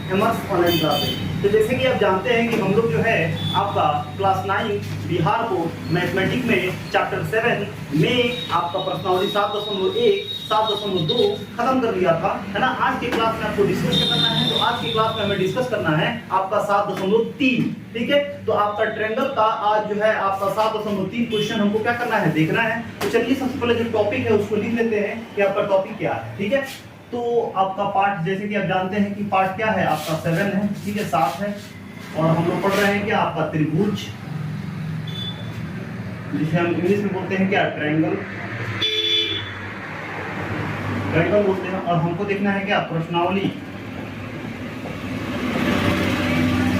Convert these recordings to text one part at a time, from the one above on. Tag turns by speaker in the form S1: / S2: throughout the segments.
S1: हेमर्स online classes. तो जैसे कि आप जानते हैं कि हम लोग जो है आपका क्लास 9 बिहार बोर्ड मैथमेटिक्स में चैप्टर 7 में आपका प्रश्नावली 7.1 7.2 खत्म कर लिया था, है ना। आज की क्लास में आपको डिस्कस करना है, तो आज की क्लास में हमें डिस्कस करना है आपका 7.3, ठीक है। तो आपका ट्रायंगल का आज जो है आपका 7.3 क्वेश्चन हमको क्या करना है, देखना है। तो चलिए सबसे पहले जो टॉपिक है उसको लिख लेते हैं कि आपका टॉपिक क्या है, ठीक है। तो आपका पार्ट जैसे कि आप जानते हैं कि पार्ट क्या है आपका 7 है, ठीक है, 7 है। और हम लोग पढ़ रहे हैं क्या आपका त्रिभुज, जिसे हम इंग्लिश में बोलते हैं क्या, ट्रायंगल, ट्रायंगल बोलते हैं। और हमको देखना है क्या, प्रश्नावली,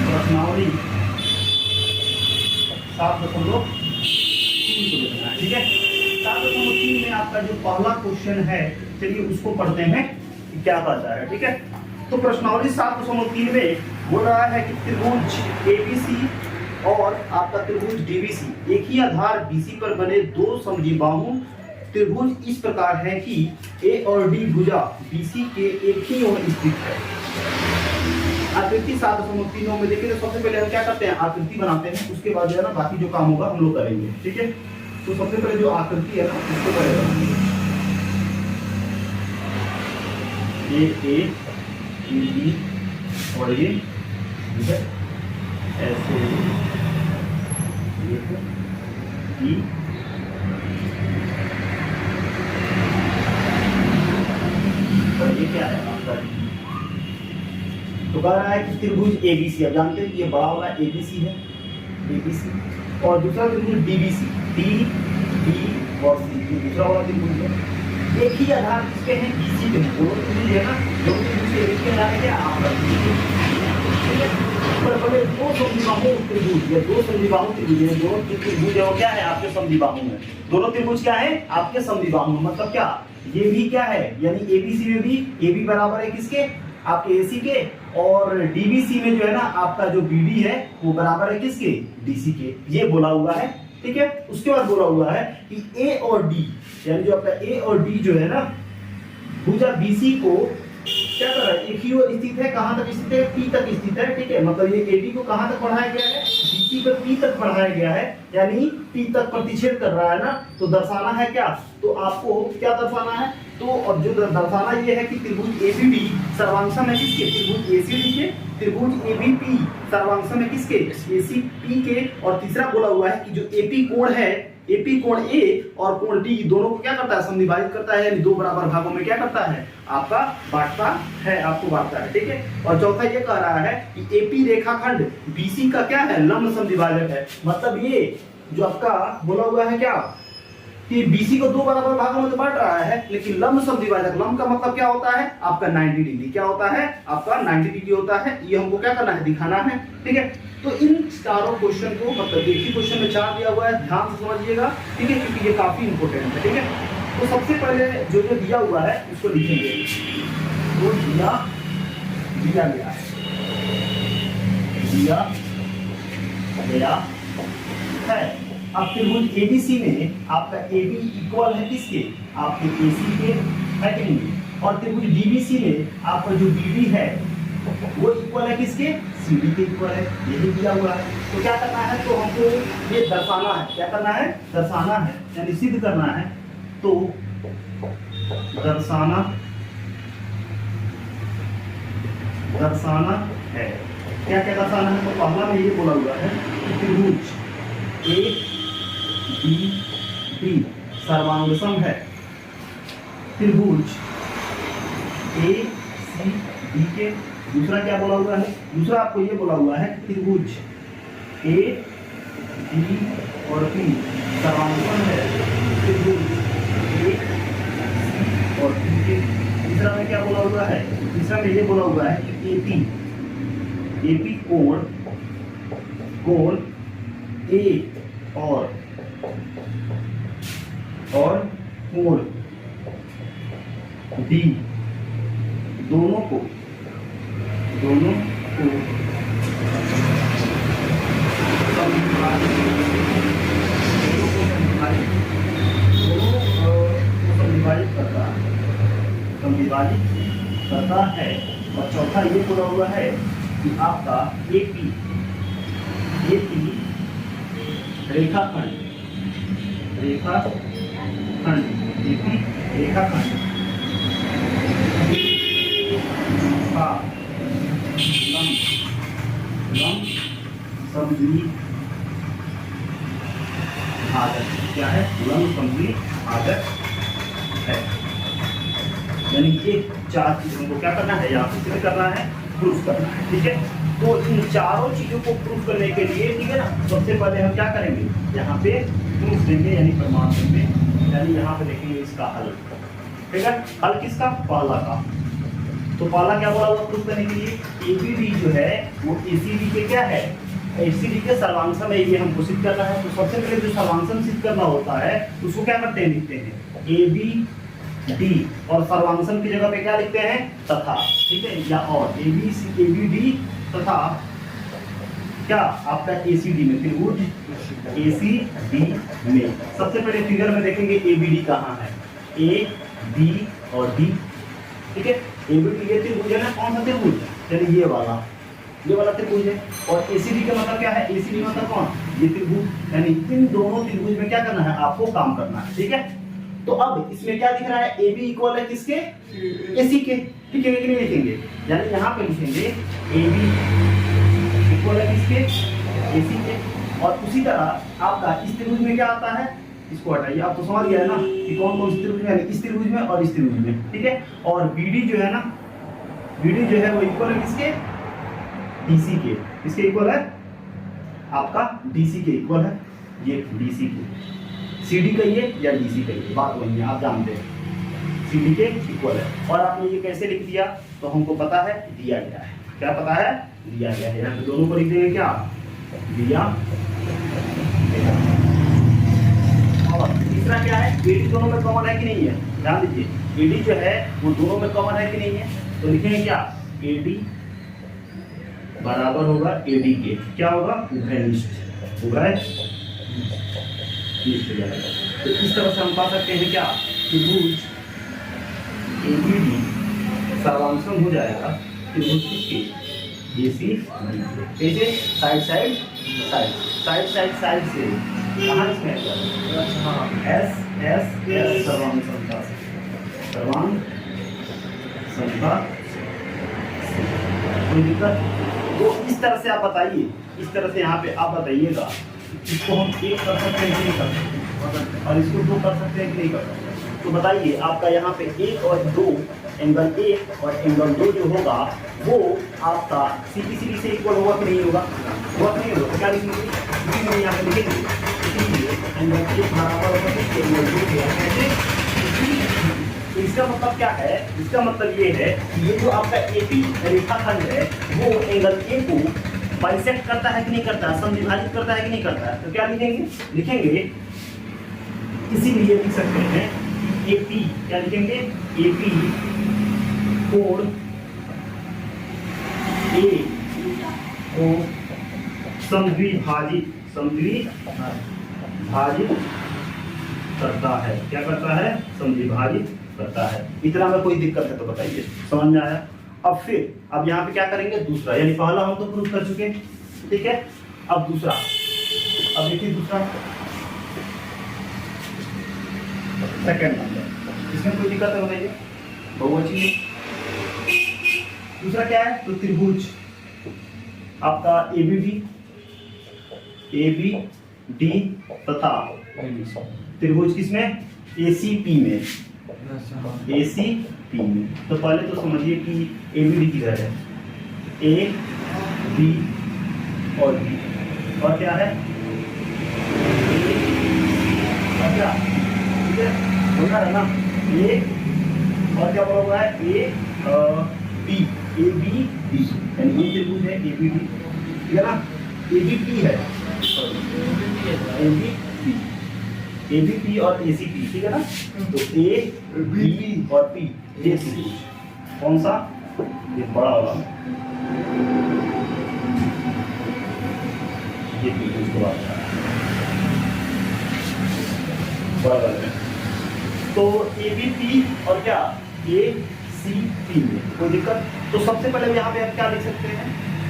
S1: प्रश्नावली 7.3 को देखना है, ठीक है। 7.3 में आपका जो पहला क्वेश्चन है, चलिए उसको पढ़ते हैं कि क्या कहता है, ठीक है। तो प्रश्नावली 7.3 में बोल रहा है कि त्रिभुज एबीसी और आपका त्रिभुज डीबीसी एक ही आधार बीसी पर बने दो समद्विबाहु त्रिभुज इस प्रकार है कि ए और डी भुजा बीसी के एक ही ओर स्थित है। आकृति 7.3 में देखिए, तो सबसे पहले हम क्या करते हैं, आकृति बनाते हैं, उसके बाद जो है ना बाकी जो काम होगा हम लोग करेंगे, ठीक है। तो सबसे पहले जो आकृति है ना उसको करेंगे, ये ए बी और ये, ठीक है, ऐसे ये बी और ये क्या है आपका, तो कह रहा है कि त्रिभुज एबीसी, आप जानते हैं कि ये बड़ा वाला एबीसी है, एबीसी, और दूसरा त्रिभुज डीबीसी, डी बी और सी, दूसरा वाला त्रिभुज है। एक ही आधार किसके हैं, बीसी के हैं, दोनों त्रिभुज है ना, दोनों त्रिभुज के एक ही आधार है क्या आपका, ठीक है। पर बड़े दो समद्विबाहु त्रिभुज या दो समद्विबाहु त्रिभुज है, दोनों त्रिभुज है वो क्या है आपके समद्विबाहु में, दोनों त्रिभुज क्या है आपके समद्विबाहु में, मतलब क्या, ये भी क्या है, यानी एबीसी में भी एबी बराबर है किसके, आपके एसी के, और डीबीसी में जो है ना आपका जो बीडी है वो बराबर है किसके, डीसी के, ये बोला हुआ है, ठीक है। उसके बाद बोला हुआ है कि ए और डी, यानी जो आपका ए और डी जो है ना भुजा बीसी को क्या कर रहा है, एक ही ओर स्थित है, कहां तक स्थित है, पी तक स्थित है, ठीक है। मतलब ये एडी को कहां तक बढ़ाया गया है, बीसी को पी तक बढ़ाया गया है, यानी पी तक प्रतिच्छेद कर रहा है ना। तो दर्शाना है क्या, तो आपको क्या दर्शाना है, तो और जो दर्शाना ये है कि त्रिभुज एबीडी सर्वांगसम है किसके, त्रिभुज एसीडी के, त्रिभुज एबीपी सर्वांगसम है किसके, एसीपी के। और तीसरा बोला हुआ है कि जो एपी कोण है, एपी कोण ए और कोण डी दोनों को क्या करता है, समद्विभाजित करता है, यानी दो बराबर भागों में क्या करता है आपका बांटता है, आपको बांटता है, ठीक है। और चौथा ये कह रहा है कि एपी रेखाखंड बीसी का क्या है, लंब समद्विभाजक है। मतलब ये जो आपका बोला हुआ है क्या कि बीसी को दो बराबर भागों में तो बांट रहा है, लेकिन लंब समद्विभाजक, लंब का मतलब क्या होता है आपका 90 डिग्री, क्या होता है आपका 90 डिग्री होता है। ये हमको क्या करना है, दिखाना है, ठीक है। तो इन चारों क्वेश्चन को, मतलब एक ही क्वेश्चन में 4 दिया हुआ है, ध्यान से समझिएगा, ठीक है, क्योंकि ये काफी इंपॉर्टेंट है, ठीक है। तो सबसे पहले जो जो दिया हुआ है उसको लिखेंगे, तो दिया गया है, दिया गया है। अब त्रिभुज एबीसी में आपका एबी इक्वल है किसके, आपके एसी के, है कि नहीं। और त्रिभुज डीबीसी में आपका जो बीडी है वो इक्वल है किसके, सीडी के इक्वल है, यही दिया हुआ है। तो क्या करना है, तो हमको ये दर्शाना है, क्या करना है, दर्शाना है, यानी सिद्ध करना है। तो दर्शाना, दर्शाना है, क्या क्या दर्शाना है, तो पहला में ये बोला हुआ है कि त्रिभुज ए बी डी सर्वांगसम है, त्रिभुज ए सी डी के। दूसरा क्या बोला हुआ है, दूसरा आपको ये बोला हुआ है त्रिभुज ए बी और बी सर्वांगसम है, त्रिभुज ए सी और डी के। तीसरा में क्या बोला हुआ है, तीसरा में ये बोला हुआ है कि एपी, एपी कोण, कोण ए और कोण डी दोनों को संविभाजित करता है, और चौथा ये बोला हुआ है कि आपका एपी रेखाखंड एपी रेखाखंड का लंब समद्वि भाजक क्या है? लंब समद्वि भाजक है। यानी ये चार चीजों को क्या करना है, यहाँ पे सिद्ध करना है, प्रूफ करना है। ठीक है, तो इन चारों चीजों को प्रूफ करने के लिए, ठीक है ना, सबसे पहले हम क्या करेंगे, यहाँ पे प्रूफ देंगे यानी प्रमाण देंगे, यानी यहाँ पे देखेंगे इसका हल। ठीक है, हल किसका? पहला का। तो पहला क्या बोला हुआ प्रूफ करने के लिए? एबीडी जो है वो एसीडी के क्या है? एसीडी के सर्वांशम है, ये हमको सिद्ध करना है। तो सबसे पहले जो सर्वांशम सिद्ध करना होता है उसको क्या करते हैं, लिखते हैं एबी डी, और सर्वांशम की जगह पे क्या लिखते हैं? तथा। ठीक है, या और एबीडी तथा क्या आपका एसीडी में, त्रिभुज एसीडी में। सबसे पहले फिगर में देखेंगे एबीडी कहाँ है, ए बी और डी। ठीक है, एबीडी ये त्रिभुज है ना, कौन सा त्रिभुज? यानी ये वाला त्रिभुज है। और एसीडी का मतलब क्या है? एसीडी मतलब कौन? ये त्रिभुज। यानी इन दोनों त्रिभुज में क्या करना है, आपको काम करना है। ठीक है, तो अब इसमें क्या दिख रहा है? AB इक्वल है किसके? AC के। लिखेंगे कि नहीं लिखेंगे? यानी यहाँ पे लिखेंगे AB इक्वल है किसके? AC के। और उसी तरह आपका इस त्रिभुज में क्या आता है, इसको हटाइए, आप तो समझ गया है ना कि कौन कौन से त्रिभुज में, इस त्रिभुज में और इस त्रिभुज में। ठीक है, और BD जो है ना, BD जो है वो इक्वल है किसके? DC के। किसके इक्वल है? आपका DC के इक्वल है, ये DC के। CD कहिए या DC कहिए, बात वही है, आप जानते हैं CD के इक्वल है। और आपने ये कैसे लिख दिया? तो हमको पता है, दिया गया है। क्या पता है? दिया गया है। यहाँ पे दोनों को लिख देंगे क्या? दिया गया। और तीसरा क्या है? AD दोनों में कॉमन है कि नहीं है? ध्यान दीजिए, AD जो है वो दोनों में कॉमन है कि नहीं है? तो लिखेंगे क्या? AD बराबर होगा AD के, क्या होगा? उभयनिष्ठ, उभयनिष्ठ। तो इस तरह से हम पा सकते हैं क्या? त्रिभुज एबीडी सर्वांशम हो जाएगा त्रिभुज किसके? AC कैसे? साइड साइड से कहाँ इसमें S सर्वांशम का कोई दिक्कत? तो इस तरह से आप बताइए, इस तरह से यहाँ पे आप बताइएगा, इसको हम एक कर सकते हैं कि नहीं कर सकते, और इसको दो कर सकते हैं कि नहीं कर सकते। तो बताइए, आपका यहाँ पे एक और दो, एंगल एक और एंगल दो जो होगा वो आपका CBCD से इक्वल होगा कि नहीं होगा? होगा कि नहीं होगा? क्या लिखेंगे? इसीलिए यहाँ पे लिखेंगे, इसीलिए एंगल एक बराबर होगा कि एंगल दो के। तो इसका मतलब क्या है? इसका मतलब ये है कि ये जो आपका AP रेखाखंड है वो एंगल A को बाइसेक्ट करता है कि नहीं करता है, समविभाजित करता है कि नहीं करता है। तो क्या लिखेंगे? लिखेंगे इसीलिए लिख सकते हैं AP, क्या लिखेंगे? AP कोण A को समद्विभाजित करता है। क्या करता है? समद्विभाजित करता है। इतना में कोई दिक्कत है तो बताइए, समझ में आया? अब फिर अब यहाँ पे क्या करेंगे? दूसरा, यानी पहला हम तो प्रूफ कर चुके, ठीक है। अब दूसरा, अब देखिए दूसरा सेकंड नंबर, इसमें कोई दिक्कत है बताइए? बहुवचन। दूसरा क्या है? तो त्रिभुज आपका ABD तथा त्रिभुज किसमें? ACP में, ACP में। तो पहले तो समझिए कि ABD किधर है? A, B और B, और क्या है? और क्या? ठीक है, बोलना है ना? A और क्या बोला हुआ है? B, ABD, यानी ये त्रिभुज है ABD, ठीक है ना? ABP है, ABP और ACP, ठीक है ना? तो A, B और P, ये त्रिभुज कौन सा? ये बड़ा वाला, ये त्रिभुज को आता है बड़ा वाला। तो ABP और क्या? ACP में, कोई दिक्कत? तो सबसे पहले यहाँ पे आप क्या लिख सकते हैं,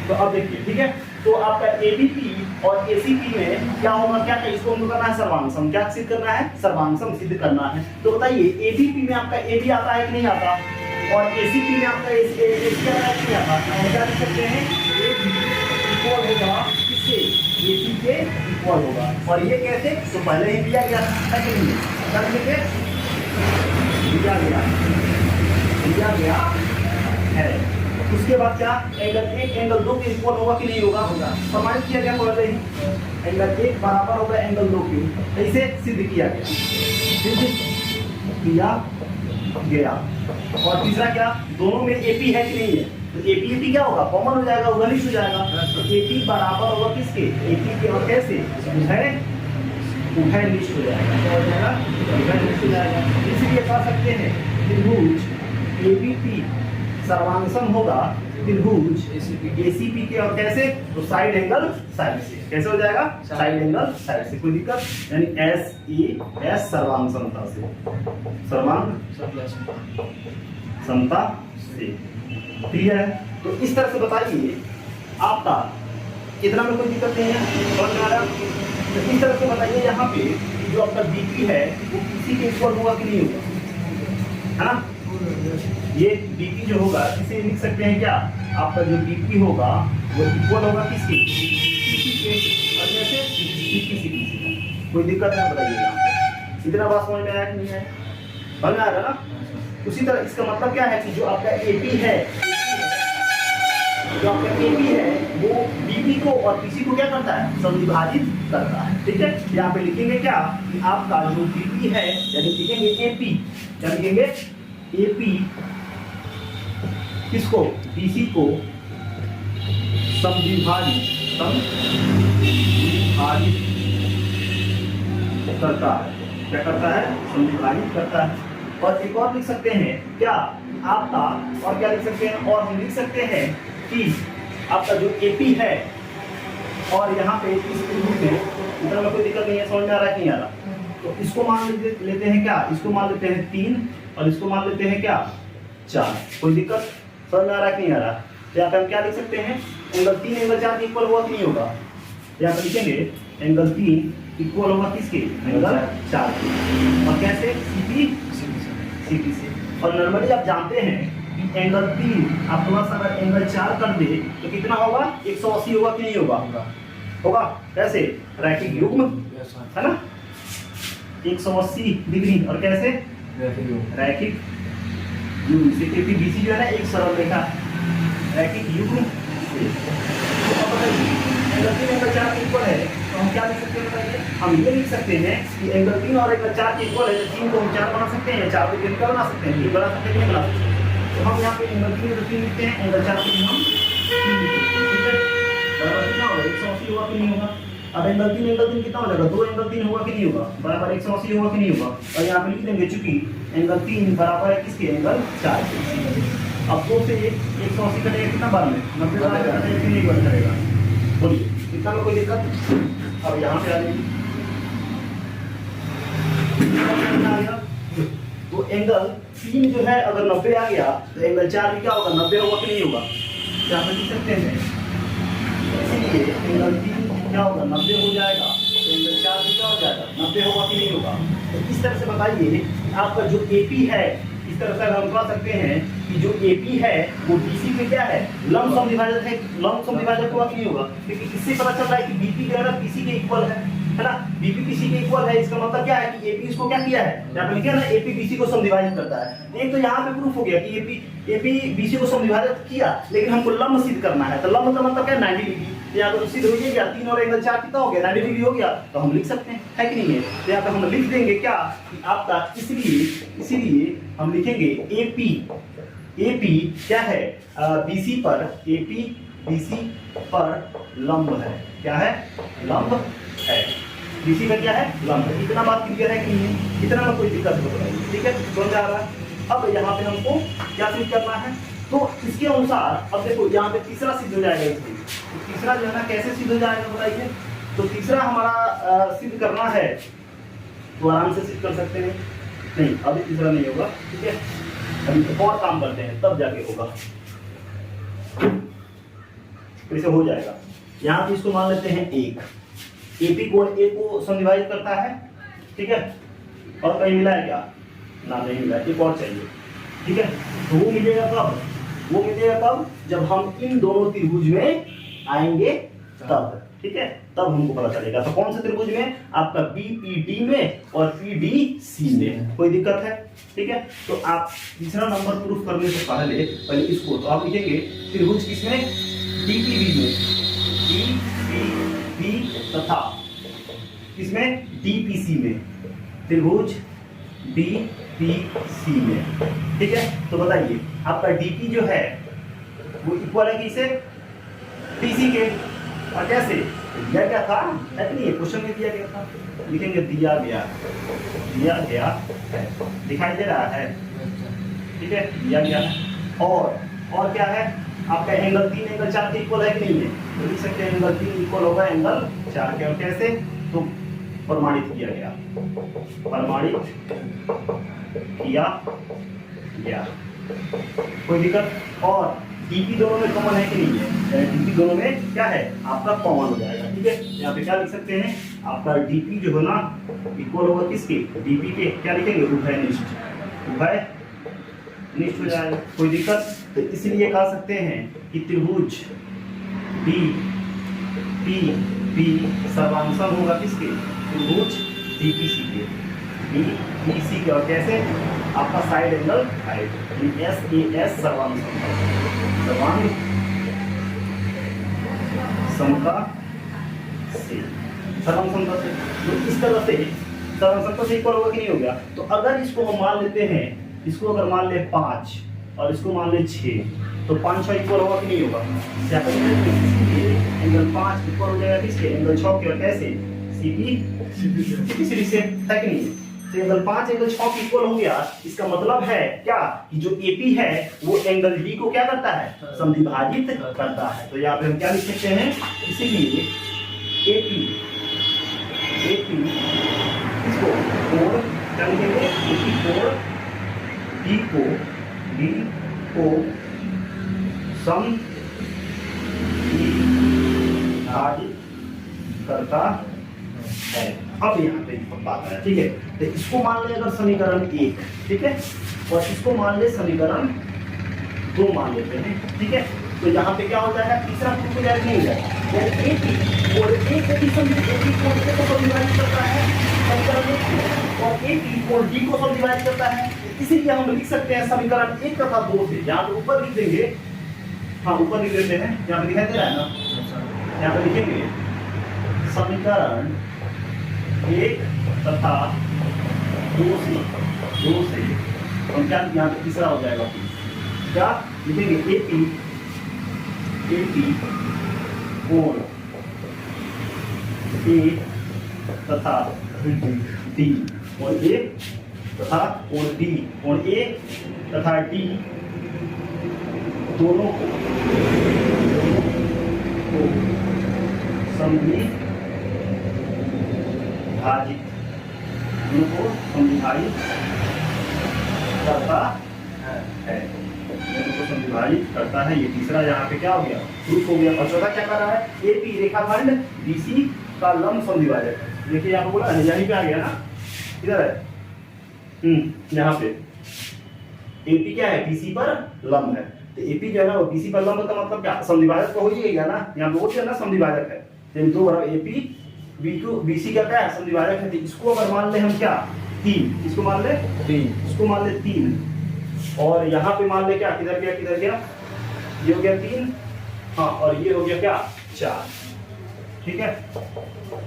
S1: तो अब देखिए, ठीक है, तो आपका ABP और ACP में क्या होगा, क्या इसको हम करना है सर्वांगसम, क्या सिद्ध करना है, सर्वांगसम सिद्ध करना है। तो बताइए ABP में आपका AB आता है कि नहीं आता, और ACP में आपका AC आता है कि नहीं आता, हम क्या लिख सकते हैं, AB इक्वल होगा किसके, AC के इक्वल होगा, और ये कैसे, तो पहले ही दिया गया है कि नहीं, कर लेंगे, दिया गया है। उसके बाद क्या, एंगल 1 एंगल 2 के इक्वल होगा कि नहीं होगा, प्रमाणित किया गया पहले ही, एंगल 1 बराबर होगा एंगल 2 के, ऐसे सिद्ध किया गया, सिद्ध किया गया। और तीसरा क्या, दोनों में AP है कि नहीं है, तो AP क्या होगा, कॉमन हो जाएगा, उभयनिष्ठ हो जाएगा, तो AP बराबर होगा किसके, AP के, और कैसे, उभयनिष्ठ हो जाएगा, क्या हो जाएगा, उभयनिष्ठ हो जाएगा। इसलिए कह सकते हैं त्रिभुज ABP सर्वांगसम होगा त्रिभुज ACP के, और कैसे, तो साइड एंगल साइड से, कैसे हो जाएगा, साइड एंगल साइड से, कोई दिक्कत, यानी SES सर्वांग समता से, सर्वांग समता से, क्लियर है। तो इस तरह से बताइए आपका इतना में कोई दिक्कत नहीं है, समझ में आ रहा, तो इस तरह से बताइए यहाँ पे जो आपका BP है वो किसी के इक्वल होगा कि नहीं होगा, है ना, ये BP जो होगा इसे लिख सकते हैं क्या, आपका जो BP होगा वो इक्वल होगा किसके, किसी के, और जैसे किसी, कोई दिक्कत है बताइएगा, इतना बात समझ में आया कि नहीं है, समझ में आ रहा ना। उसी तरह इसका मतलब क्या है कि जो आपका AP है, जो आपका AP है वो BP को और PC को क्या करता है, समविभाजित करता है, ठीक है। यहाँ पे लिखेंगे क्या कि आपका जो BP है, यानी लिखेंगे AP, क्या लिखेंगे, AP किसको, BC को समविभाजित करता है, क्या करता है, समविभाजित करता है। और एक और लिख सकते हैं क्या आपका, और क्या लिख सकते हैं, और हम लिख सकते हैं कि आपका जो AP है, और यहाँ पे इस त्रिभुज में इतना में कोई दिक्कत नहीं है, समझ में आ रहा है कि नहीं आ रहा, तो इसको मान लेते हैं क्या, इसको मान लेते हैं 3, और इसको मान लेते हैं क्या 4, कोई दिक्कत, समझ में आ रहा है कि नहीं आ रहा। तो यहाँ पे हम क्या लिख सकते हैं, एंगल 3 एंगल 4 इक्वल होगा कि नहीं होगा, यहाँ पे लिखेंगे एंगल 3 इक्वल होगा किसके, एंगल 4 के, और कैसे, CP से। और नॉर्मली आप जानते हैं कि एंगल 3 आप थोड़ा सा अगर एंगल 4 कर दे तो कितना होगा, 180 होगा कि नहीं होगा, होगा, कैसे, रैखिक युग्म, है ना, 180 डिग्री, और कैसे, रैखिक युग्म से, क्योंकि BC जो है ना एक सरल रेखा है, रैखिक युग्म से। तो अब बताइए एंगल 3 एंगल 4 के इक्वल है, तो हम क्या लिख सकते हैं बताइए, हम ये लिख सकते हैं कि एंगल 3 और एंगल 4 के इक्वल है, 3 को हम 4 बना सकते हैं, 4 को 3 का बना सकते हैं, ये बना सकते हैं कि नहीं बना सकते। तो हम यहाँ पे एंगल 3 को 3 लिखते हैं, एंगल 4 को हम 3 लिखते हैं, ठीक है, बराबर कितना होगा, 180 होगा कि नहीं होगा। अब एंगल 3 कितना हो जाएगा, 2 एंगल 3 होगा कि नहीं होगा, बराबर 180 होगा कि नहीं होगा, और यहाँ पे लिख देंगे चूंकि एंगल 3 बराबर है किसके, एंगल 4 के। अब 2 से 180 कटेगा कितना बार में, 90 बार कटेगा कि नहीं बार कटेगा, बोलिए कितना में कोई दिक्कत। अब यहाँ पे आ जाइए, तो एंगल 3 जो है अगर 90 आ गया तो एंगल 4 भी क्या होगा, 90 होगा कि नहीं होगा, क्या हम लिख सकते हैं, इसीलिए एंगल 3 क्या होगा, 90 हो जाएगा, तो एंगल 4 भी क्या हो जाएगा, 90 होगा कि नहीं होगा। तो इस तरह से बताइए आपका जो AP है, इस तरह से हम कह सकते हैं कि जो AP है वो BC में क्या है, लंब समविभाजक है, लंब समविभाजक होगा कि नहीं होगा, क्योंकि इससे पता चल रहा है कि BP जो है ना PC के इक्वल है ना, BP PC के इक्वल है, इसका मतलब क्या है कि AP इसको क्या किया है, यहाँ पे लिखा है ना AP BC को समविभाजित करता है। एक तो यहाँ पे प्रूफ हो गया कि AP BC को समविभाजित किया, लेकिन हमको लंब सिद्ध करना है, तो लंब का मतलब क्या है, 90 डिग्री, तो यहाँ पे सिद्ध हो गया, 3 और एंगल 4 कितना हो गया, 90 डिग्री हो गया, तो हम लिख सकते हैं, है कि नहीं है। तो यहाँ पे हम लिख देंगे क्या कि आपका, इसलिए हम लिखेंगे AP क्या है, BC पर, AP BC पर लंब है, क्या है, लंब है, BC में क्या है, लंब है। इतना बात क्लियर है कि नहीं, इतना में कोई दिक्कत हो रही है, ठीक है, समझ आ रहा है। अब यहाँ पे हमको क्या सिद्ध करना है, तो इसके अनुसार अब देखो यहाँ पे तीसरा सिद्ध हो जाएगा, इसलिए तो तीसरा जो है ना कैसे सिद्ध हो जाएगा बताइए। तो तीसरा हमारा सिद्ध करना है, तो आराम से सिद्ध कर सकते हैं, नहीं अभी तीसरा नहीं होगा, ठीक है, अभी एक और काम करते हैं तब जाके होगा, वैसे हो जाएगा। यहाँ पे इसको मान लेते हैं एक, एपी कोण ए को समविभाजित करता है, ठीक है, और कहीं मिला है क्या? ना, नहीं मिला, एक और चाहिए, ठीक है। तो वो मिलेगा कब? वो मिलेगा कब? जब हम इन दोनों त्रिभुज में आएंगे तब, ठीक है, तब हमको पता चलेगा। तो कौन से त्रिभुज में? आपका बीपीडी में और पीडीसी में। कोई दिक्कत है? ठीक है। तो आप तीसरा नंबर प्रूफ करने से पहले इसको तो आप लिखेंगे त्रिभुज किसमें? डीपीबी में, डीपीबी तथा किसमें? डीपीसी में, त्रिभुज डीपीसी में, ठीक है। तो बताइए आपका डीपी जो है वो इक्वल है किसे? पीसी के। और कैसे दिया गया था? नहीं, क्वेश्चन में दिया गया था, लिखेंगे दिया गया है, दिखाई दे रहा है, ठीक है, दिया गया है। और क्या है? आपका एंगल 3 एंगल 4 के इक्वल है कि नहीं है? तो लिख सकते हैं एंगल 3 इक्वल होगा एंगल 4 के। और कैसे? तो प्रमाणित किया गया, कोई दिक्कत? और डीपी दोनों में कॉमन है कि नहीं है? डीपी दोनों में क्या है? आपका कॉमन हो जाएगा, ठीक है। यहाँ पे क्या लिख सकते हैं? आपका डीपी जो है ना इक्वल होगा किसके? डीपी के। क्या लिखेंगे? उभयनिष्ठ हो जाएगा, कोई दिक्कत? तो इसलिए कह सकते हैं कि त्रिभुज डीपीपी सर्वांशम होगा किसके? त्रिभुज डीपीसी के, डीपीसी के। और कैसे? आपका साइड एंगल हाइट, एस सर्वांशम समता से, तो इस तरह से सर्वांशमता से इक्वल होगा कि नहीं हो गया? तो अगर इसको हम मान लेते हैं, इसको अगर मान ले 5 और इसको मान ले 6, तो 5 6 इक्वल होगा कि नहीं होगा? क्या करेंगे? एंगल 5 इक्वल हो जाएगा किसके? एंगल 6 के। और कैसे? सीपी से है कि नहीं? तो एंगल 5 एंगल 6 की इक्वल हो गया। इसका मतलब है क्या? कि जो एपी है वो एंगल डी को क्या करता है? समद्विभाजित करता है। तो यहाँ पे हम क्या लिख सकते हैं? इसीलिए एपी इसको कोण क्या लिखेंगे? एपी कोण डी को समद्विभाजित करता है। अब यहाँ पे बात है, ठीक है। तो इसको मान ले अगर समीकरण 1, ठीक है, और इसको मान ले समीकरण 2 मान लेते हैं, ठीक है। तो यहाँ पे क्या हो जाएगा? तीसरा प्रूफ हो जाएगा, नहीं हो जाएगा? यानी एपी और ए को भी समद्विभाजित करता है समीकरण 1 और एपी और डी को समद्विभाजित करता है। इसीलिए हम लिख सकते हैं समीकरण 1 तथा 2 से। यहाँ पे ऊपर लिख देंगे, हाँ ऊपर लिख देते हैं, यहाँ पे दिखाई दे रहा है ना, यहाँ पे लिखेंगे समीकरण 1 तथा 2 से हम क्या यहाँ पे तीसरा हो जाएगा? क्या लिखेंगे? एपी कोण ए तथा डी और ए तथा कोण ए तथा डी दोनों को समद्विभाजित करता है। ये तीसरा यहाँ पे क्या हो गया? प्रूफ हो गया। और चौथा क्या कर रहा है? एपी रेखाखंड बीसी का लंब समद्विभाजक है। देखिए यहाँ पे बोला यहीं पे आ गया ना, इधर है, यहाँ पे एपी क्या है? बीसी पर लंब है। तो एपी जो है ना वो बीसी पर लंब का मतलब क्या? समद्विभाजक तो हो ही गया ना, यहाँ पे वो जो है ना समद्विभाजक है। तो 2 बराबर एपी बीसी का क्या है? समद्विभाजक है। इसको अगर मान ले हम क्या? 3, इसको मान ले 3, इसको मान ले 3, और यहाँ पे मान ले क्या? किधर गया? ये हो गया 3, हाँ, और ये हो गया क्या? 4, ठीक है।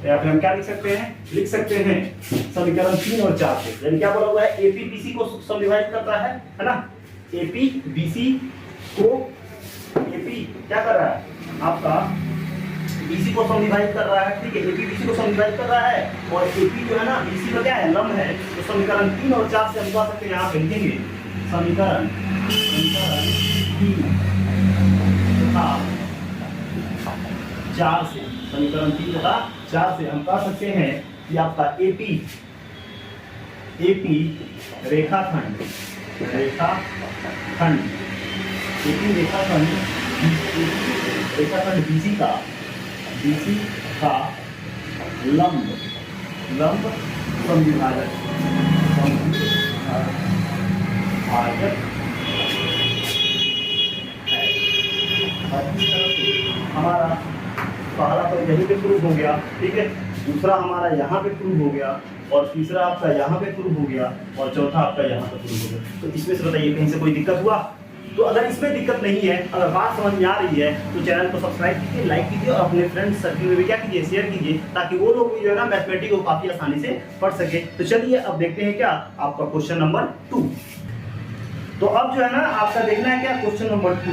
S1: यहाँ पे हम क्या लिख सकते हैं? लिख सकते हैं समीकरण 3 और 4 से। यानी क्या बोला हुआ है? एपी बीसी को समद्विभाजित करता है ना? एपी बीसी को, एपी क्या कर रहा है? आपका बीसी को समद्विभाजित कर रहा है, ठीक है। एपी बीसी को समद्विभाजित कर रहा है, और एपी जो है ना बीसी का क्या है? लंब है। तो समीकरण 3 और 4 से हम कह सकते हैं, यहाँ पे लिखेंगे समीकरण 3 तथा 4 से, समीकरण 3 तथा 4 से हम कह सकते हैं कि आपका एपी रेखाखंड रेखाखंड, एक रेखाखंड BC का लंब समद्विभाजक भाजक है। और इस तरह से हमारा पहला तो यहीं पे प्रूव हो गया, ठीक है, दूसरा हमारा यहाँ पे प्रूव हो गया, और तीसरा आपका यहाँ पे प्रूव हो गया, और चौथा आपका यहाँ पे प्रूव हो गया। तो इसमें से बताइए कहीं से कोई दिक्कत हुआ? तो अगर इसमें दिक्कत नहीं है, अगर बात समझ में आ रही है, तो चैनल को सब्सक्राइब कीजिए, लाइक कीजिए, और अपने फ्रेंड्स सर्किल में भी क्या कीजिए, शेयर कीजिए, ताकि वो लोग भी जो है ना मैथमेटिक्स को काफी आसानी से पढ़ सके। तो चलिए अब देखते हैं क्या आपका क्वेश्चन नंबर 2। तो अब जो है ना आपका देखना है क्या क्वेश्चन नंबर 2।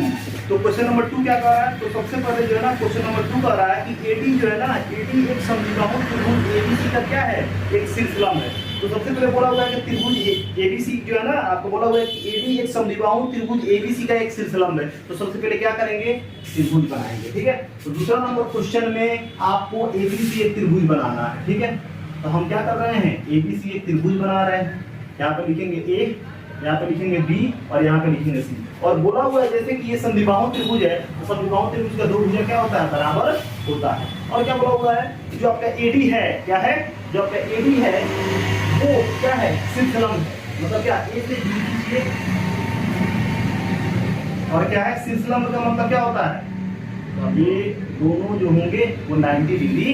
S1: तो क्वेश्चन नंबर 2 क्या कह रहा है? तो सबसे पहले जो है ना क्वेश्चन नंबर 2 कह रहा है कि एडी जो है ना, एडी एक समद्विबाहु त्रिभुज एबीसी का क्या है, एक शीर्षलंब है। तो सबसे पहले बोला हुआ है कि त्रिभुज एबीसी जो है ना, आपको बोला हुआ है कि एडी एक समद्विबाहु त्रिभुज एबीसी का एक शीर्षलंब है। तो सबसे पहले क्या करेंगे, त्रिभुज बनाएंगे, ठीक है। तो दूसरा नंबर क्वेश्चन में आपको एबीसी एक त्रिभुज बनाना है, ठीक है। तो हम क्या कर रहे हैं, एबीसी एक त्रिभुज बना रहे हैं। यहाँ पे लिखेंगे ए, यहाँ पे लिखेंगे बी, और यहाँ पे लिखेंगे सी। और बोला हुआ है जैसे कि ये समद्विबाहु त्रिभुज है, तो समद्विबाहु त्रिभुज का दो भुजा क्या होता है, बराबर होता है। और क्या बोला हुआ है, जो आपका एडी है, क्या है, जो आपका एडी है वो क्या है, शीर्षलंब है। मतलब क्या, ए से बी कीजिए, और क्या है, शीर्षलंब का मतलब क्या होता है, ये दोनों जो होंगे वो 90 डिग्री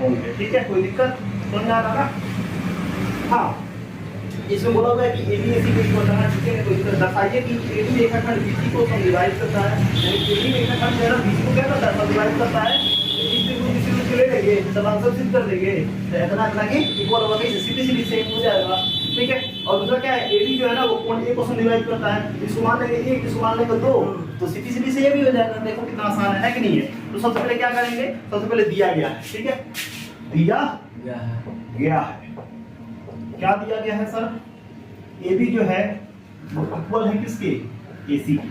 S1: होंगे, ठीक है। कोई दिक्कत समझ में आ रहा ना? हाँ, इसमें बोला हुआ है कि एबीसी को इक्वल करना, ठीक है। तो इधर दर्शाइए कि एडी रेखाखंड बीसी को समद्विभाजित करता है, यानी एडी रेखाखंड जो है ना बीसी को क्या करता है, समद्विभाजित करता है। इसे ले लेंगे, समांतर सिद्ध कर देंगे, तो इतना कि इक्वल होगा, कि सीधी सेम हो जाएगा, ठीक है। और दूसरा क्या है, एडी जो है ना वो कोण ए को समद्विभाजित करता है। इसको मान लेंगे 1, इसको मान लेंगे 2, तो सीधी से ये भी हो जाएगा। देखो कितना आसान है कि नहीं है। तो सबसे पहले क्या करेंगे, सबसे पहले दिया गया है, ठीक है, दिया गया है। क्या दिया गया है सर, ए बी जो है वो इक्वल है किसके, ए सी के,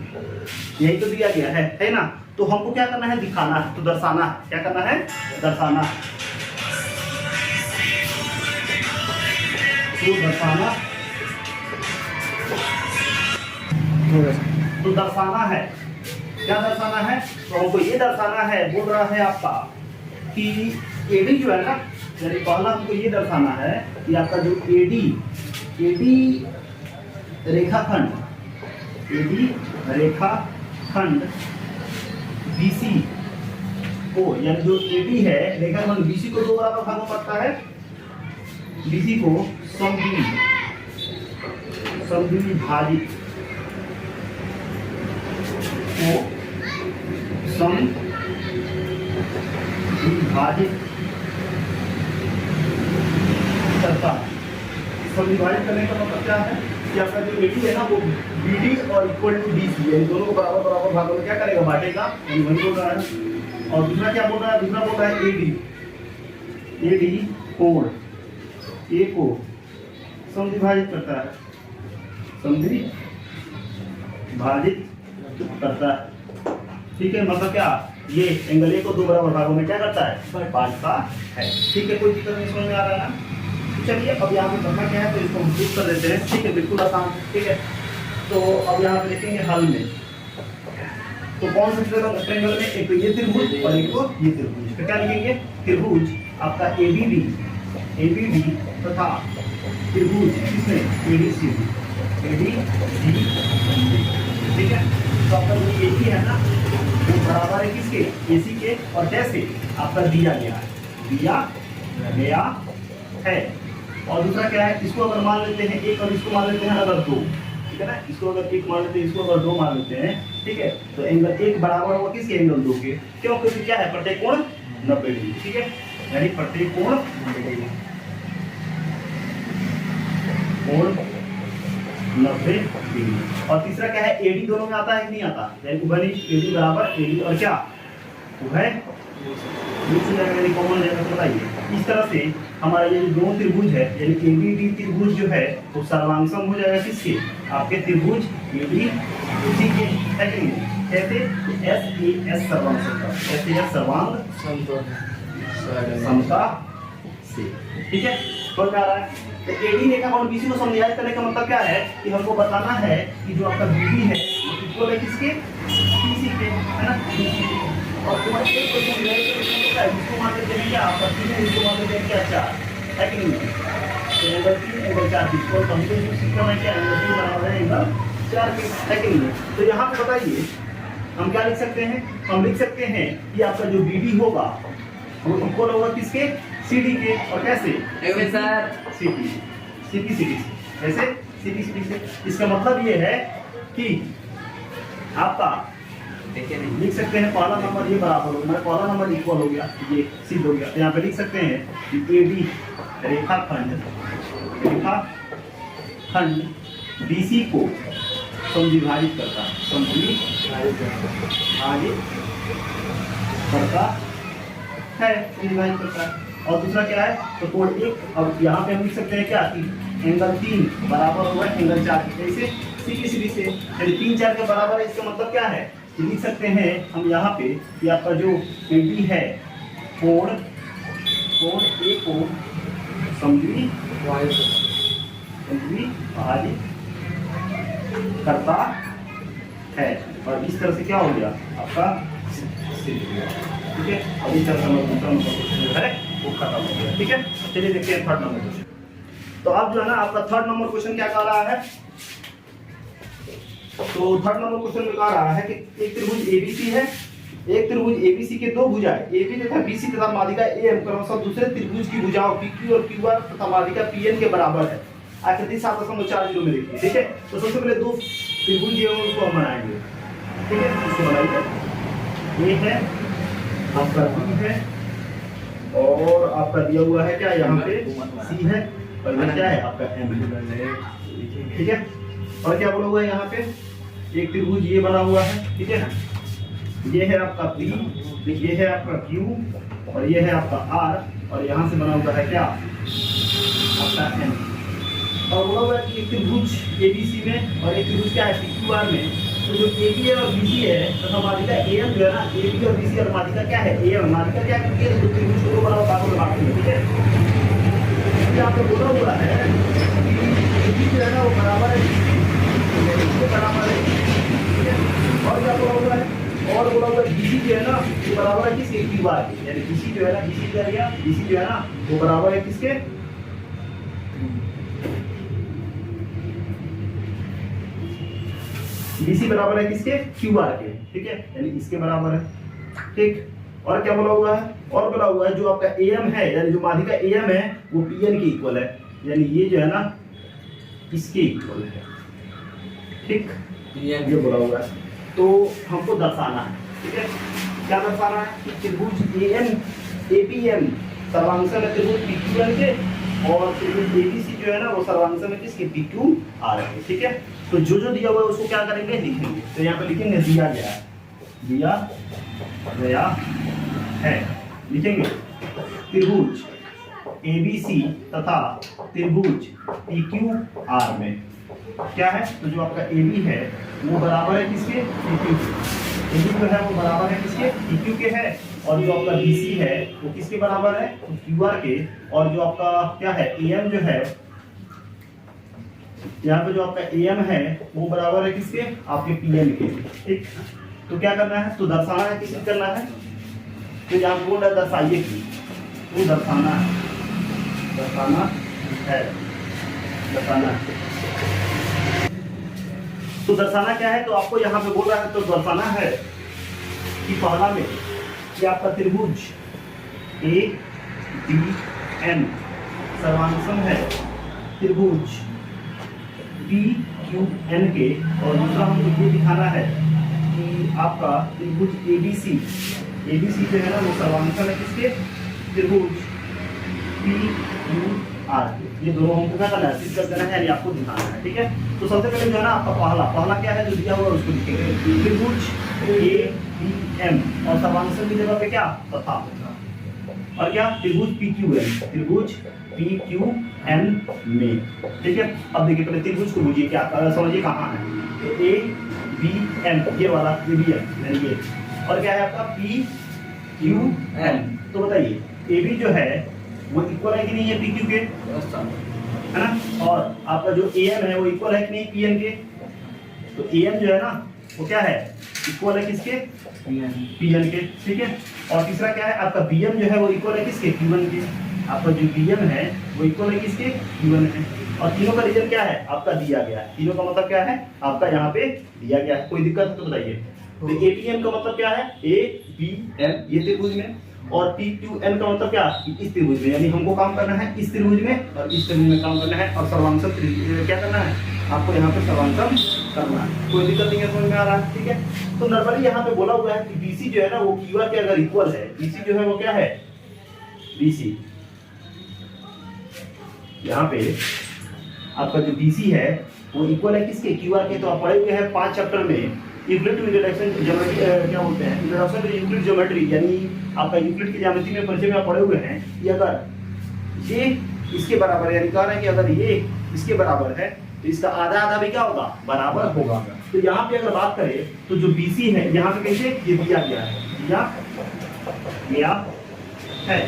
S1: यही तो दिया गया है ना। तो हमको क्या करना है, दिखाना है, तो दर्शाना है। क्या करना है, दर्शाना है। तो दर्शाना, तो दर्शाना है, क्या दर्शाना है, तो हमको ये दर्शाना है, बोल रहा है आपका कि एडी जो है ना, यानी पहला हमको ये दर्शाना है कि आपका जो एडी रेखाखंड, एडी रेखाखंड बीसी को, यानी जो एडी है रेखाखंड बीसी को दो बराबर भागों में बांटता है। बीसी को समद्विभाजित करता है। समद्विभाजित करने का मतलब क्या है कि आपका जो एडी है ना वो बीडी और इक्वल टू डीसी, यानी दोनों को बराबर बराबर भागों में क्या करेगा, बांटेगा, यानी वही बोल रहा है। और दूसरा क्या बोल रहा है, दूसरा बोल रहा है एडी कोण ए को समद्विभाजित करता है, समद्विभाजित करता है, ठीक है। मतलब क्या, ये एंगल ए को दो बराबर भागों में क्या करता है, बांटता है, ठीक है। कोई दिक्कत नहीं, समझ में आ रहा है ना? चलिए अब यहाँ पे करना क्या है, तो इसको हम प्रूव कर देते हैं, ठीक है, बिल्कुल आसान, ठीक है। तो अब यहाँ पे लिखेंगे हल में, तो कौन से ट्रायंगल में, एक तो ये त्रिभुज और एक तो ये त्रिभुज, तो क्या लिखेंगे, त्रिभुज आपका एबीडी तथा त्रिभुज किसमें, एडीसी, ठीक है। तो आपका जो एडी है ना वो बराबर है किसके, एसी के, और कैसे, आपका दिया गया है। और दूसरा क्या है, इसको अगर मान लेते हैं 1 और इसको मान लेते हैं अगर 2, ठीक है ना। इसको अगर 1 मान लेते हैं, इसको अगर 2 मान लेते हैं, ठीक है। तो एंगल 1 बराबर होगा किसके, एंगल 2 के, क्यों, क्योंकि क्या है, प्रत्येक कोण 90 डिग्री, ठीक है, यानी प्रत्येक कोण 90 डिग्री। और तीसरा क्या है, एडी दोनों में आता है कि नहीं आता, यानी उभयनिष्ठ एडी बराबर एडी और क्या, उभय कॉमन लेकर बताइए। इस तरह से हमारा ये जो दो त्रिभुज है, यानी एबीडी त्रिभुज जो है वो सर्वांगसम हो जाएगा किसके, आपके त्रिभुज एडी उसी के, है कि नहीं, कैसे, एस सर्वांगसम का, एस सर्वांग समता से, ठीक है। समझ आ रहा है? तो एडी रेखा कोण बीसी को समझाया करने का मतलब क्या है कि हमको बताना है कि जो आपका बीडी है वो इक्वल है किसके, बीसी के, है ना, BC के। और तुम्हारे एक क्वेश्चन है इसको मान लेते हैं क्या आपका 3 है, इसको मान लेते हैं क्या 4 है कि नहीं। तो एंगल 3 एंगल 4 इसको हम तो सिस्टम है क्या एंगल 3 बराबर है एंगल 4 के, है कि नहीं। तो यहाँ पे बताइए हम क्या लिख सकते हैं, हम लिख सकते हैं कि आपका जो बीडी होगा वो इक्वल होगा किसके, सीडी के। और कैसे
S2: सर,
S1: सीडी सीडी सीडी कैसे सीडी सीडी से। इसका मतलब ये है कि आपका
S2: देखिए नहीं
S1: लिख सकते हैं पहला नंबर ये बराबर हो गया, पहला नंबर इक्वल हो गया, ये सिद्ध हो गया। तो यहाँ पे लिख सकते हैं कि एडी रेखाखंड बीसी को समविभाजित करता है, समविभाजित करता है, समविभाजित करता है। और दूसरा क्या है तो कोण 1। अब यहाँ पे हम लिख सकते हैं क्या कि एंगल 3 बराबर होगा एंगल 4 के, कैसे सीधी सीधी से, यानी 3 4 के बराबर है। इसका मतलब क्या है कि लिख सकते हैं हम यहाँ पे कि आपका जो एडी है कोण ए को समविभाजित करता है। और इस तरह से क्या हो गया आपका सिद्ध हो गया, ठीक है। अब इस तरह से दूसरा नंबर क्वेश्चन जो है वो खत्म हो गया, ठीक है। चलिए देखते हैं थर्ड नंबर क्वेश्चन। तो अब जो है ना आपका थर्ड नंबर क्वेश्चन क्या कह रहा है, तो थर्ड नंबर क्वेश्चन में कह रहा है कि एक त्रिभुज एबीसी है, एक त्रिभुज एबीसी के दो भुजाएं एबी तथा बीसी तथा माध्यिका एएम क्रमशः दूसरे त्रिभुज की भुजाओं पीक्यू और क्यूआर तथा माध्यिका पीएन के बराबर है। आकृति 7.40 में देखिए, ठीक है। तो सबसे पहले दो त्रिभुज जो है उनको हम बनाएंगे, ठीक है। इसको बनाइए, ये है आपका बी है और आपका दिया हुआ है क्या यहाँ पे सी है और ये क्या है आपका एम है, ठीक है। और क्या बोला हुआ है यहाँ पे एक त्रिभुज ये बना हुआ है, ठीक है ना। ये है आपका पी, ये है आपका क्यू और ये है आपका आर और यहाँ से बना हुआ है क्या आपका एम। और बोला हुआ है कि एक त्रिभुज एबीसी में और एक त्रिभुज क्या है पीक्यूआर में। तो जो एबी और बीसी है तथा माध्यिका एएम जो है ना, एबी और बीसी और माध्यिका क्या है एएम, माध्यिका क्या है कि दो त्रिभुज को बराबर भागों में बांटते हैं, ठीक है। ये आपको बोला हुआ है कि एबी जो है ना वो बराबर है इसके बराबर है, ठीक है। और क्या बोला हुआ है, और बोला हुआ है बीसी जो है ना वो बराबर है किसके, क्यूआर के। यानी बीसी जो है ना, बीसी क्या दिया, बीसी जो है ना वो बराबर है किसके, बीसी बराबर है किसके, क्यूआर के, ठीक है। यानी इसके बराबर है, ठीक। और क्या बोला हुआ है, और बोला हुआ है जो आपका एएम है यानी जो माध्यिका एएम है वो पीएन के इक्वल है, यानी ये जो है ना इसके इक्वल है, ठीक। ये बोला हुआ है। तो हमको दर्शाना है, ठीक है। क्या दर्शाना है कि त्रिभुज एएम एपीएम सर्वांगसम है त्रिभुज पीक्यूएन के और त्रिभुज एबीसी जो है ना वो सर्वांगसम है किसके, पीक्यूआर के, ठीक है। तो जो जो दिया हुआ है उसको क्या करेंगे, लिखेंगे। तो यहाँ पे लिखेंगे दिया गया है, दिया गया है, लिखेंगे त्रिभुज एबीसी तथा त्रिभुज पीक्यूआर में क्या है, तो जो आपका AB है वो बराबर है किसके, PQ के। AB जो है वो बराबर है किसके, PQ के है। और जो आपका BC है वो किसके बराबर है, QR के। और जो आपका क्या है AM जो है, यहाँ पे जो आपका AM है वो बराबर है किसके, आपके PN के, ठीक। तो क्या करना है, तो दर्शाना है, किसी करना है। तो यहाँ बोल रहा है दर्शाइए की, वो दर्शाना है, दर्शाना है, दर्शाना है। तो दर्शाना क्या है, तो आपको यहाँ पे बोल रहा है तो दर्शाना है कि पहला में कि आपका त्रिभुज ADM सर्वांगसम है त्रिभुज PQN के। और दूसरा हमको ये दिखाना है कि आपका त्रिभुज ABC जो है ना वो सर्वांगसम है किसके, त्रिभुज PQR के। ये दोनों हमको क्या करना है, सिद्ध कर देना है, यानी आपको दिखाना है, ठीक है। तो सबसे पहले जो है ना आपका पहला क्या है जो दिया हुआ उसको लिखेंगे त्रिभुज ABM और सर्वांगसम की जगह पे क्या तथा, और क्या त्रिभुज PQN, त्रिभुज PQN में, ठीक है। अब देखिए पहले त्रिभुज को बुझिए क्या समझिए कहाँ है, तो ABM ये वाला ABM यानी ये, और क्या है आपका PQN। तो बताइए AB जो है वो इक्वल है कि नहीं है PQ के, है ना। और आपका जो AM है वो इक्वल है कि नहीं PN के, तो AM जो है ना वो क्या है, इक्वल है किसके, PN के, ठीक है। और तीसरा क्या है आपका BM जो है वो इक्वल है किसके, Q1 के। आपका जो BM है वो इक्वल है किसके, Q1 है। और तीनों का रीजन क्या है आपका दिया गया है, तीनों का मतलब क्या है आपका यहाँ पे दिया गया है। कोई दिक्कत है तो बताइए। तो APM का मतलब क्या है, APM ये त्रिभुज में, और PQN का मतलब क्या, इस त्रिभुज में। यानी हमको काम करना है इस त्रिभुज में और इस त्रिभुज में काम करना है, और सर्वांशम क्या करना है आपको यहाँ पे सर्वांशम करना है। कोई दिक्कत नहीं है, समझ में आ रहा है, ठीक है। तो नॉर्मली यहाँ पे बोला हुआ है कि BC जो है ना वो QR के अगर इक्वल है, BC जो है वो क्या है, BC यहाँ पे आपका जो BC है वो इक्वल है किसके, QR के। तो आप पढ़े हुए हैं 5 चैप्टर में यूक्लिड टू इंट्रोडक्शन ज्योमेट्री, क्या बोलते हैं, इंट्रोडक्शन टू यूक्लिड ज्योमेट्री, यानी आपका यूक्लिड की ज्यामिति में परिचय में आप पढ़े हुए हैं कि अगर ये इसके बराबर है, यानी कह रहे हैं कि अगर ये इसके बराबर है तो इसका आधा आधा भी क्या होगा, बराबर होगा। तो यहाँ पे अगर बात करें तो जो BC है यहाँ पे कैसे ये दिया गया है, दिया गया है।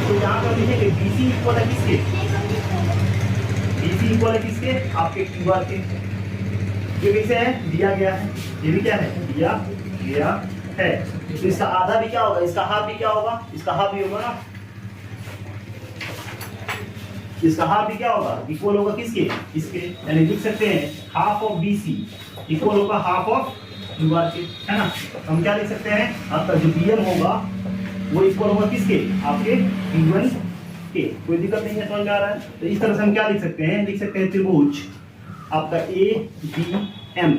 S1: तो यहाँ पर लिखे कि BC इक्वल है किसके, BC इक्वल है किसके, आपके QR के। ये कैसे है, दिया गया है, ये भी क्या है, दिया गया है। तो इसका आधा भी क्या होगा, इसका हाफ भी क्या होगा, इसका हाफ भी होगा ना, इसका हाफ भी क्या होगा, इक्वल होगा किसके, इसके। यानी लिख सकते हैं हाफ ऑफ BC इक्वल होगा हाफ ऑफ QR के, है ना। हम क्या लिख सकते हैं, आपका जो BM होगा वो इक्वल होगा किसके, आपके Q1 के। कोई दिक्कत नहीं है, समझ में आ रहा है। तो इस तरह से हम क्या लिख सकते हैं, लिख सकते हैं त्रिभुज आपका ABM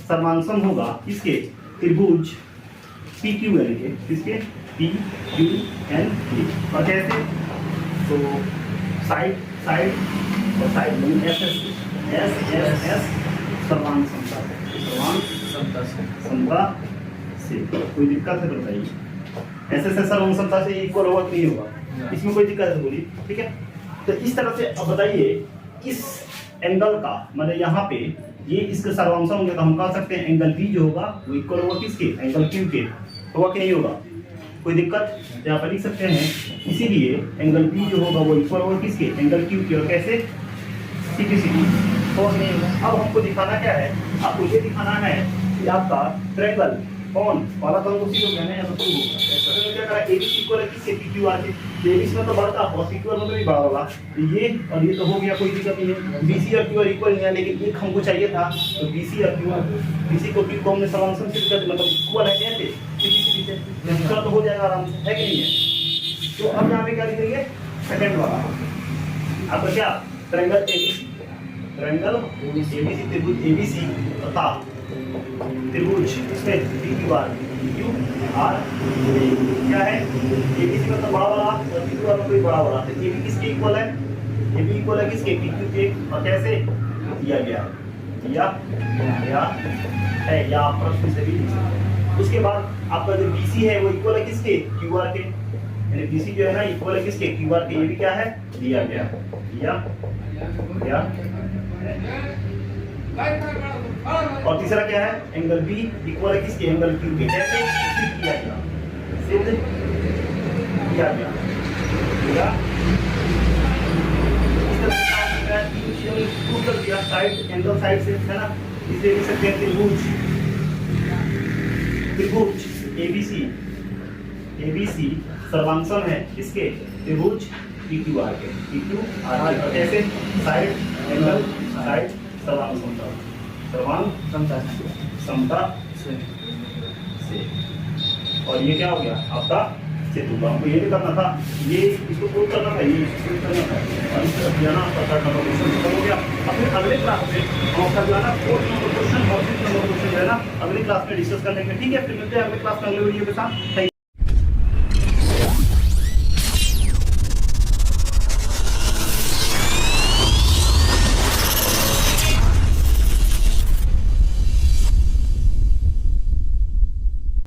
S1: सर्वांशम होगा किसके, त्रिभुज PQN के, किसके, PQN के। और कैसे, तो साइड साइड और साइड में SSS सर्वांशमता से। कोई दिक्कत है तो बताइए। SSS सर्वांशमता से इक्वल होगा कि नहीं होगा, इसमें कोई दिक्कत है बोलिए, ठीक है। तो इस तरह से अब बताइए इस एंगल का मतलब यहाँ पे ये इसके सर्वांशम होंगे, तो हम कह सकते हैं एंगल B जो होगा वो इक्वल होगा किसके, एंगल Q के। होगा कि नहीं होगा, कोई दिक्कत, यहाँ पर लिख सकते हैं। इसीलिए एंगल B जो होगा वो इक्वल होगा किसके, एंगल Q के। और कैसे, सिंपलिसिटी होगा कि नहीं होगा। अब हमको दिखाना क्या है, आपको ये दिखाना है कि आपका ट्रायंगल कौन वाला, तो हमको सी हो गया ना, या तो टू होगा। क्या करा, ABC इक्वल है किसके, PQR के। तो ABC में तो बड़ा और PQR में तो भी बड़ा होगा। तो ये और ये तो हो गया, कोई दिक्कत नहीं है। BC और QR इक्वल नहीं है, लेकिन एक हमको चाहिए था, तो BC और QR, BC को Q को हमने सर्वांशम से मतलब इक्वल है कैसे, सिंपलिसिटी से, दूसरा तो हो जाएगा आराम से, है कि नहीं है। तो अब यहाँ पे क्या लिखेंगे, सेकंड वाला आपका क्या, ट्रायंगल ABC, ट्रायंगल ABC त्रिभुज ABC तथा त्रिभुज इसमें PQR क्या है, ABC मतलब बड़ा वाला और PQR मतलब बड़ा वाला। तो AB किसके इक्वल है, AB इक्वल है किसके, PQ के। और कैसे दिया गया है, या प्रश्न से भी। उसके बाद आपका जो BC है वो इक्वल है किसके, QR के। यानी BC जो है ना इक्वल है किसके, QR के। ये भी क्या है, दिया गया और तीसरा क्या है, एंगल B इक्वल है किसके, एंगल Q के। कैसे सिद्ध किया गया, सिद्ध किया गया, इस तरह से तीन चीजों में प्रूव कर दिया, साइड एंगल साइड से, है ना। इसलिए लिख सकते हैं त्रिभुज ABC सर्वांशम है किसके, त्रिभुज PQR के, PQR। कैसे, साइड एंगल साइड सर्वांशमता समता से। और ये क्या हो गया आपका सेतु का। हमको ये भी करना था, ये इसको प्रूव करना था, ये इसको प्रूव करना था। और इस तरह जाना आपका क्वेश्चन खत्म हो गया। अपने अगले क्लास में हम आपका जो है ना 4 नंबर क्वेश्चन और 6 नंबर क्वेश्चन जो है ना अगली क्लास में डिस्कस कर लेंगे, ठीक है। फिर मिलते हैं अगले क्लास में अगले वीडियो के साथ।